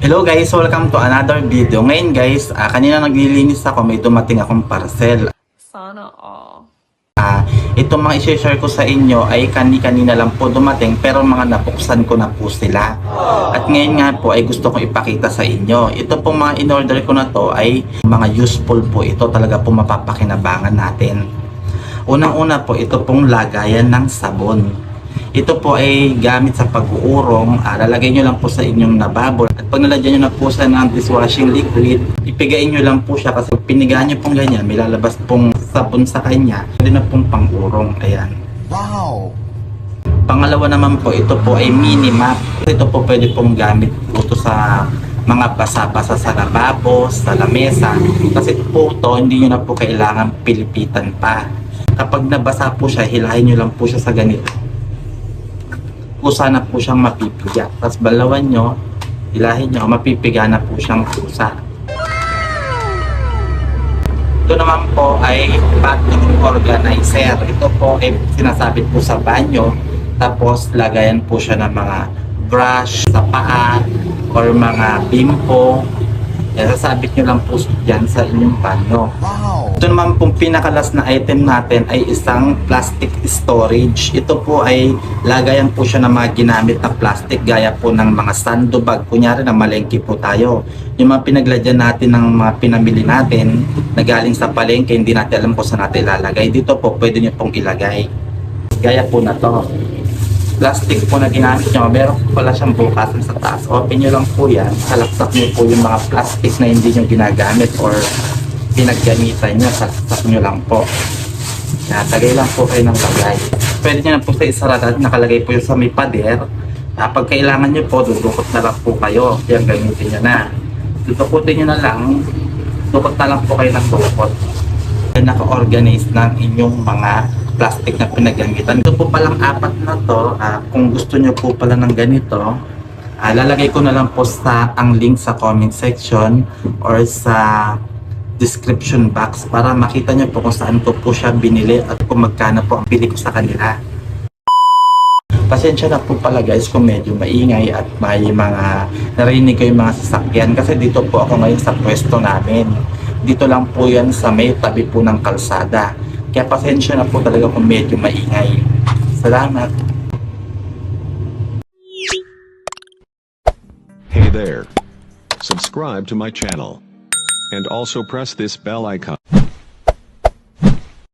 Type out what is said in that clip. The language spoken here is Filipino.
Hello guys, welcome to another video. Ngayon guys, kanina naglilinis ako, may dumating akong parcel. Sana all. Itong mga i-share ko sa inyo ay kanina lang po dumating pero mga nabuksan ko na po sila. At ngayon nga po ay gusto kong ipakita sa inyo. Ito pong mga in-order ko na to ay mga useful po. Ito talaga po mapapakinabangan natin. Unang-una po, ito pong lagayan ng sabon. Ito po ay gamit sa pag-uurong. Lalagay nyo lang po sa inyong nababol. At pag nalagyan nyo na po sa ng dishwashing liquid, ipigain nyo lang po siya kasi pinigaan nyo pong ganyan, may lalabas pong sabon sa kanya. Pwede na pong pang-urong. Ayan. Wow! Pangalawa naman po, ito po ay mini map. Ito po pwede pong gamit po ito sa mga basa-basa sa lababo, sa lamesa. Kasi po ito, hindi nyo na po kailangan pilipitan pa. Kapag nabasa po siya, hilahin nyo lang po siya sa ganito. Kusa na po siyang mapipiga. Tapos balawan nyo, hilahin nyo, mapipiga na po siyang kusa. Ito naman po ay bathroom organizer. Ito po ay sinasabit po sa banyo. Tapos lagayan po siya ng mga brush sa paa or mga bimpo. Sasabit nyo lang po dyan sa inyong banyo. Wow! Ito naman pong pinakalas na item natin ay isang plastic storage. Ito po ay lagayan po siya ng mga ginamit na plastic gaya po ng mga sandbag. Kunyari na malengke po tayo. Yung mga pinagladyan natin ng mga pinamili natin na galing sa palengke, hindi natin alam kung saan natin ilalagay. Dito po pwede nyo pong ilagay. Gaya po na to. Plastic po na ginamit nyo, meron po pala siyang bukasan sa taas. Open nyo lang po yan, salaksak nyo po yung mga plastic na hindi nyo ginagamit or pinaggamitan nyo, salaksak nyo lang po. Tagay lang po kayo ng lagay. Pwede nyo na po sa isarada, nakalagay po yung sa may pader. Pag kailangan nyo po, dudukot na lang po kayo. Yan, gamitin nyo na. Dudukotin nyo na lang, dukot na lang po kayo ng dukot. Naka-organize ng inyong mga plastic na pinagamitan. Ito po palang apat na to. Kung gusto nyo po pala ng ganito, lalagay ko na lang po ang link sa comment section or sa description box para makita nyo po kung saan ko po siya binili at kung magkano po ang bili ko sa kanila. Pasensya na po pala guys kung medyo maingay at may mga narinig ko yung mga sasakyan kasi dito po ako ngayon sa pwesto namin. Dito lang po yan sa may tabi po ng kalsada. Kaya pasensya na po talaga kung medyo maingay. Salamat! Hey there. Subscribe to my channel. And also press this bell icon.